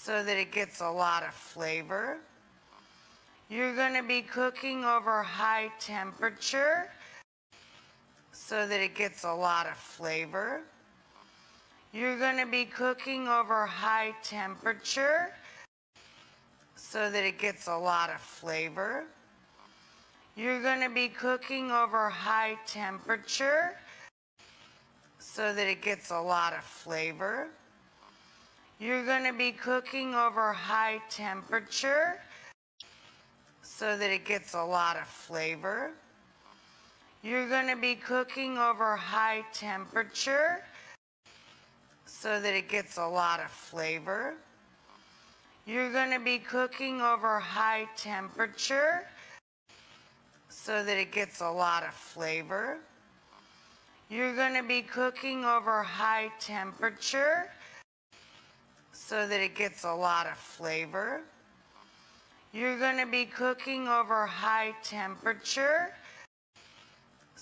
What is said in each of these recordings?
so that it gets a lot of flavor. You're going to be cooking over high temperature so that it gets a lot of flavor. You're going to be cooking over high temperature so that it gets a lot of flavor. You're going to be cooking over high temperature so that it gets a lot of flavor. You're going to be cooking over high temperature so that it gets a lot of flavor. You're going to be cooking over high temperature so that it gets a lot of flavor. You're going to be cooking over high temperature so that it gets a lot of flavor. You're going to be cooking over high temperature so that it gets a lot of flavor. You're going to be cooking over high temperature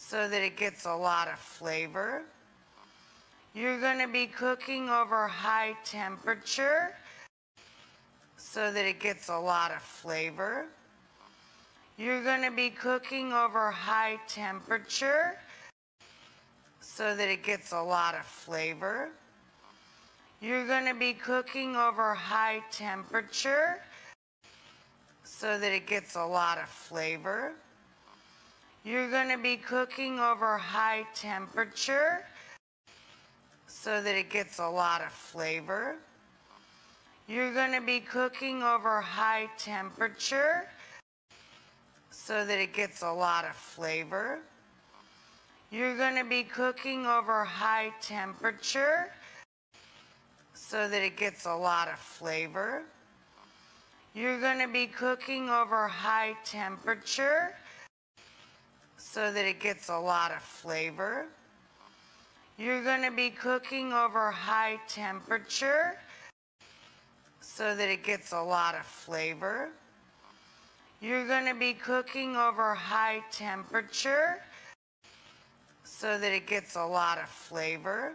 so that it gets a lot of flavor. You're going to be cooking over high temperature so that it gets a lot of flavor. You're going to be cooking over high temperature so that it gets a lot of flavor. You're going to be cooking over high temperature so that it gets a lot of flavor. You're going to be cooking over high temperature so that it gets a lot of flavor. You're going to be cooking over high temperature so that it gets a lot of flavor. You're going to be cooking over high temperature so that it gets a lot of flavor. You're going to be cooking over high temperature so that it gets a lot of flavor. You're going to be cooking over high temperature so that it gets a lot of flavor. You're going to be cooking over high temperature so that it gets a lot of flavor. You're going to be cooking over high temperature so that it gets a lot of flavor. You're going to be cooking over high temperature so that it gets a lot of flavor.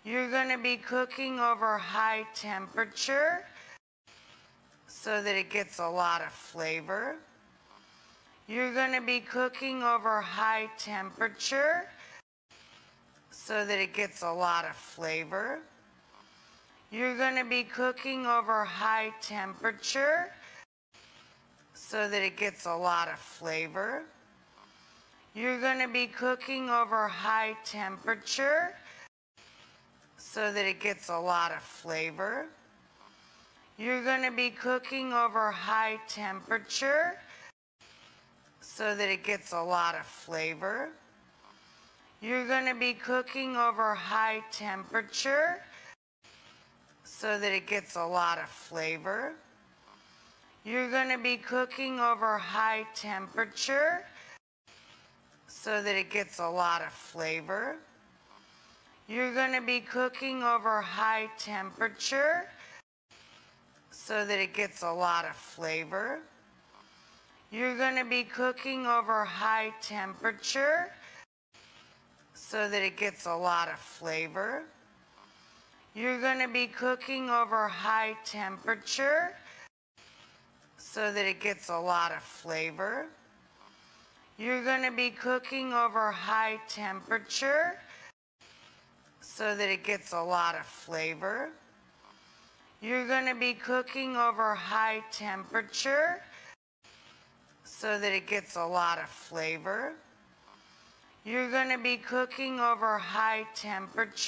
You're going to be cooking over high temperature so that it gets a lot of flavor. You're going to be cooking over high temperature so that it gets a lot of flavor. You're going to be cooking over high temperature so that it gets a lot of flavor. You're going to be cooking over high temperature so that it gets a lot of flavor. You're going to be cooking over high temperature so that it gets a lot of flavor. You're going to be cooking over high temperature so that it gets a lot of flavor. You're going to be cooking over high temperature, so that it gets a lot of flavor. You're going to be cooking over high temperature, so that it gets a lot of flavor. You're going to be cooking over high temperature, so that it gets a lot of flavor. You're going to be cooking over high temperature, so that it gets a lot of flavor. You're going to be cooking over high temperature, You're going to be cooking over high temperature so that it gets a lot of flavor. You're going to be cooking over high temperature so that it gets a lot of flavor. You're going to be cooking over high temperature, so that it gets a lot of flavor. You're going to be cooking over high temperature, so that it gets a lot of flavor. You're going to be cooking over high temperature, so that it gets a lot of flavor. You're going to be cooking over high temperature, so that it gets a lot of flavor. You're going to be cooking over high temperature, You're going to be cooking over high temperature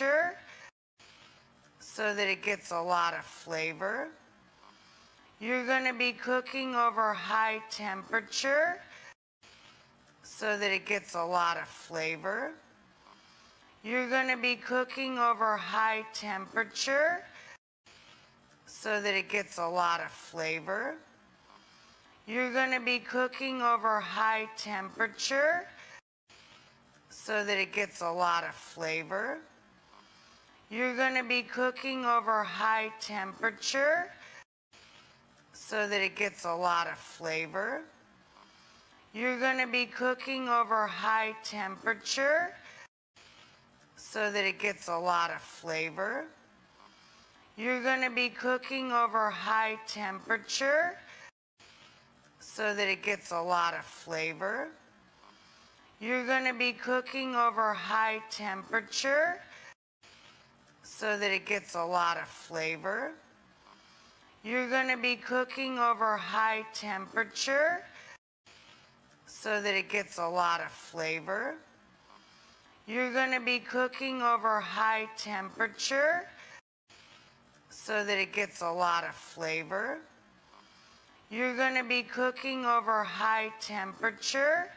so that it gets a lot of flavor. You're going to be cooking over high temperature so that it gets a lot of flavor. You're going to be cooking over high temperature, so that it gets a lot of flavor. You're going to be cooking over high temperature, so that it gets a lot of flavor. You're going to be cooking over high temperature, so that it gets a lot of flavor. You're going to be cooking over high temperature, so that it gets a lot of flavor. You're going to be cooking over high temperature, You're going to be cooking over high temperature so that it gets a lot of flavor. You're going to be cooking over high temperature so that it gets a lot of flavor. You're going to be cooking over high temperature so that it gets a lot of flavor. You're going to be cooking over high temperature so that it gets a lot of flavor. You're going to be cooking over high temperature so that it gets a lot of flavor. You're going to be cooking over high temperature so that it gets a lot of flavor. You're going to be cooking over high temperature so that it gets a lot of flavor. You're going to be cooking over high temperature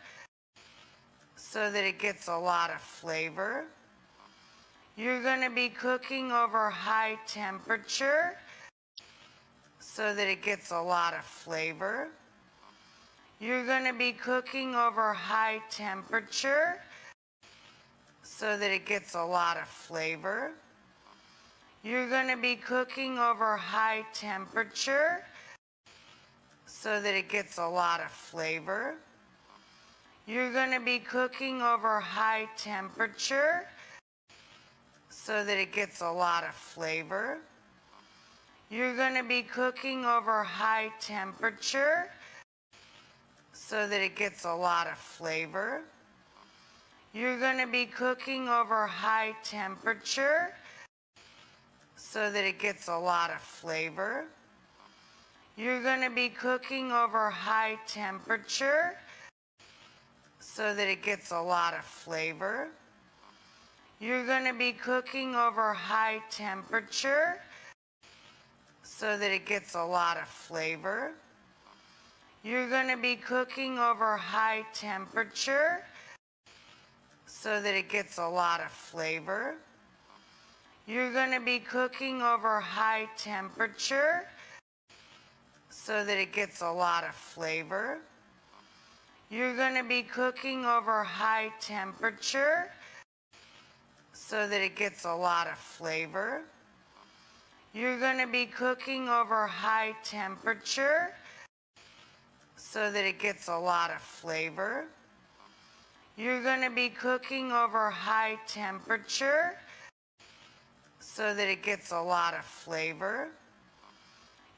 so that it gets a lot of flavor. You're going to be cooking over high temperature so that it gets a lot of flavor. You're going to be cooking over high temperature so that it gets a lot of flavor. You're going to be cooking over high temperature so that it gets a lot of flavor. You're going to be cooking over high temperature so that it gets a lot of flavor. You're going to be cooking over high temperature so that it gets a lot of flavor. You're going to be cooking over high temperature so that it gets a lot of flavor. You're going to be cooking over high temperature so that it gets a lot of flavor. You're going to be cooking over high temperature so that it gets a lot of flavor. You're going to be cooking over high temperature so that it gets a lot of flavor. You're going to be cooking over high temperature so that it gets a lot of flavor. You're going to be cooking over high temperature so that it gets a lot of flavor. You're going to be cooking over high temperature so that it gets a lot of flavor. You're going to be cooking over high temperature so that it gets a lot of flavor.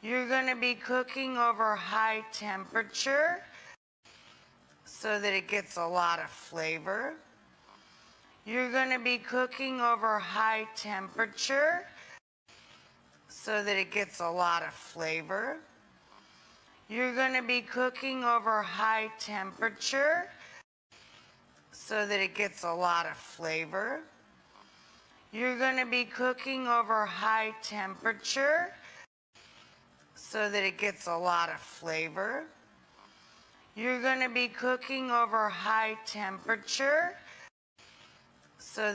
You're going to be cooking over high temperature so that it gets a lot of flavor. You're going to be cooking over high temperature so that it gets a lot of flavor. You're going to be cooking over high temperature so that it gets a lot of flavor. You're going to be cooking over high temperature so that it gets a lot of flavor. You're going to be cooking over high temperature so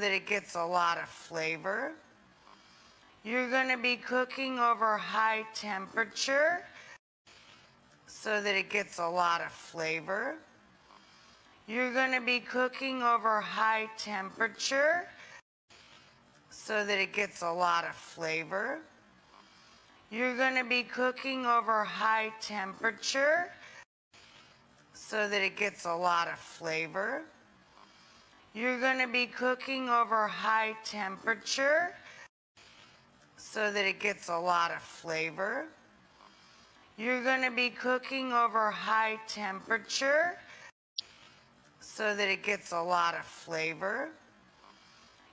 that it gets a lot of flavor. You're going to be cooking over high temperature so that it gets a lot of flavor. You're going to be cooking over high temperature so that it gets a lot of flavor. You're going to be cooking over high temperature so that it gets a lot of flavor. You're going to be cooking over high temperature so that it gets a lot of flavor. You're going to be cooking over high temperature so that it gets a lot of flavor.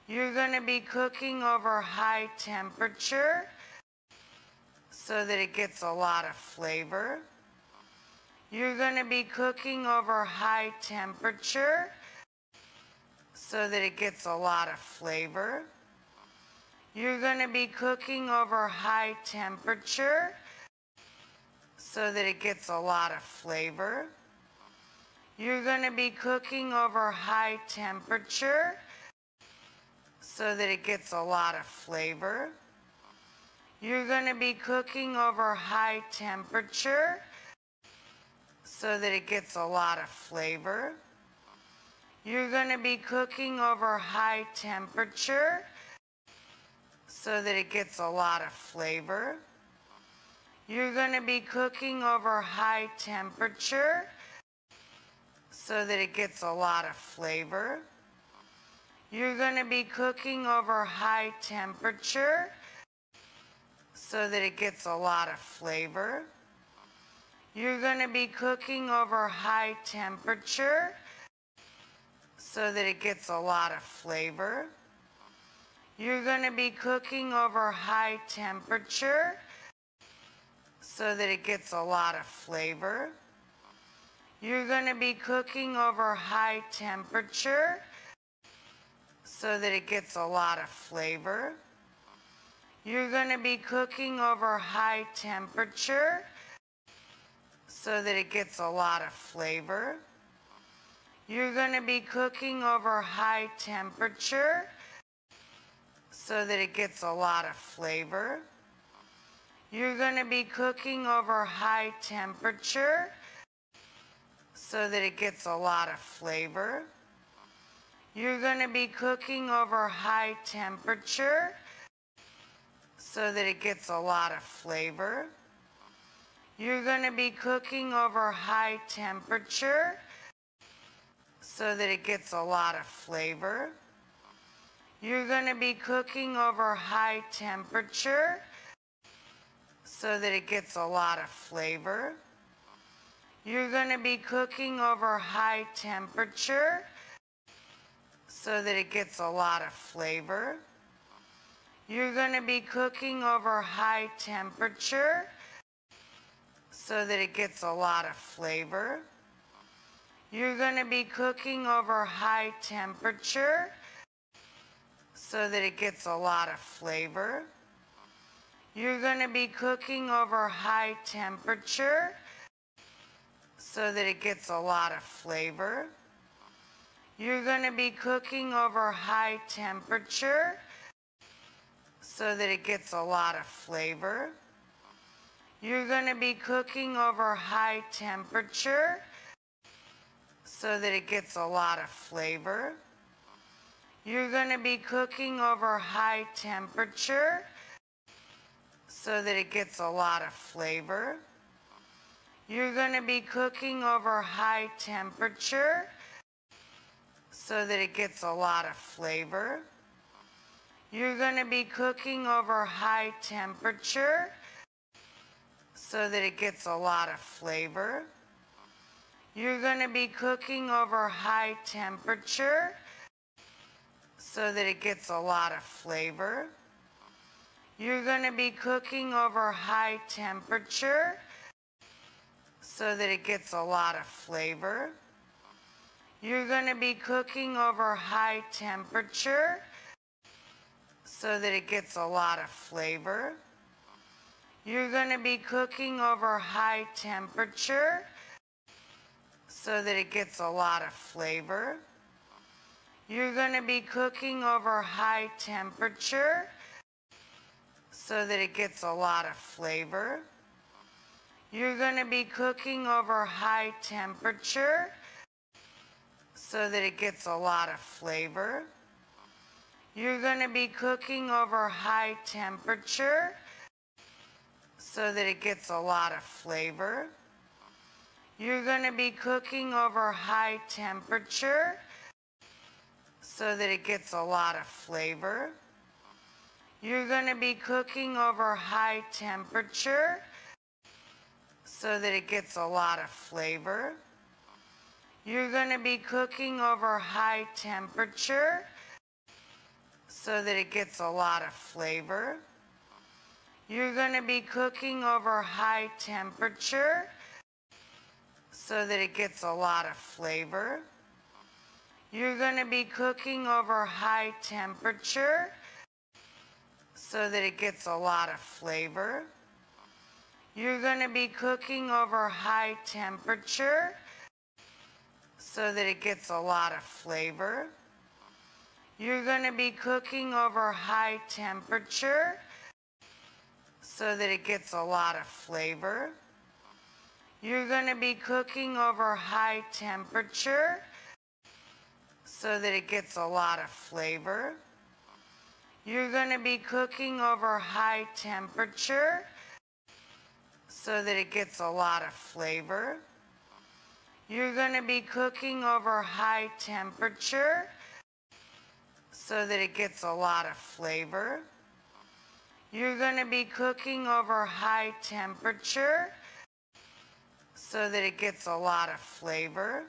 You're going to be cooking over high temperature so that it gets a lot of flavor. You're going to be cooking over high temperature so that it gets a lot of flavor. You're going to be cooking over high temperature so that it gets a lot of flavor. You're going to be cooking over high temperature so that it gets a lot of flavor. You're going to be cooking over high temperature so that it gets a lot of flavor. You're going to be cooking over high temperature so that it gets a lot of flavor. You're going to be cooking over high temperature so that it gets a lot of flavor. You're going to be cooking over high temperature so that it gets a lot of flavor. You're going to be cooking over high temperature so that it gets a lot of flavor. You're going to be cooking over high temperature so that it gets a lot of flavor. You're going to be cooking over high temperature so that it gets a lot of flavor. You're going to be cooking over high temperature so that it gets a lot of flavor. You're going to be cooking over high temperature so that it gets a lot of flavor. You're going to be cooking over high temperature so that it gets a lot of flavor. You're going to be cooking over high temperature so that it gets a lot of flavor. You're going to be cooking over high temperature so that it gets a lot of flavor. You're going to be cooking over high temperature so that it gets a lot of flavor. You're going to be cooking over high temperature so that it gets a lot of flavor. You're going to be cooking over high temperature so that it gets a lot of flavor. You're going to be cooking over high temperature so that it gets a lot of flavor. You're going to be cooking over high temperature so that it gets a lot of flavor. You're going to be cooking over high temperature so that it gets a lot of flavor. You're going to be cooking over high temperature so that it gets a lot of flavor. You're going to be cooking over high temperature so that it gets a lot of flavor. You're going to be cooking over high temperature so that it gets a lot of flavor. You're going to be cooking over high temperature so that it gets a lot of flavor. You're going to be cooking over high temperature so that it gets a lot of flavor. You're going to be cooking over high temperature so that it gets a lot of flavor. You're going to be cooking over high temperature so that it gets a lot of flavor. You're going to be cooking over high temperature so that it gets a lot of flavor. You're going to be cooking over high temperature so that it gets a lot of flavor. You're going to be cooking over high temperature so that it gets a lot of flavor. You're going to be cooking over high temperature so that it gets a lot of flavor. You're going to be cooking over high temperature, so that it gets a lot of flavor. You're going to be cooking over high temperature, so that it gets a lot of flavor. You're going to be cooking over high temperature, so that it gets a lot of flavor. You're going to be cooking over high temperature, so that it gets a lot of flavor. You're going to be cooking over high temperature, so that it gets a lot of flavor. You're going to be cooking over high temperature, so that it gets a lot of flavor. You're going to be cooking over high temperature, so that it gets a lot of flavor. You're going to be cooking over high temperature, You're going to be cooking over high temperature so that it gets a lot of flavor. You're going to be cooking over high temperature so that it gets a lot of flavor. You're going to be cooking over high temperature, so that it gets a lot of flavor. You're going to be cooking over high temperature, so that it gets a lot of flavor. You're going to be cooking over high temperature, so that it gets a lot of flavor. You're going to be cooking over high temperature, so that it gets a lot of flavor. You're going to be cooking over high temperature, so that it gets a lot of flavor. You're going to be cooking over high temperature, so that it gets a lot of flavor. You're going to be cooking over high temperature, You're going to be cooking over high temperature so that it gets a lot of flavor. You're going to be cooking over high temperature so that it gets a lot of flavor.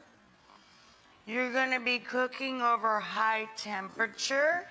You're going to be cooking over high temperature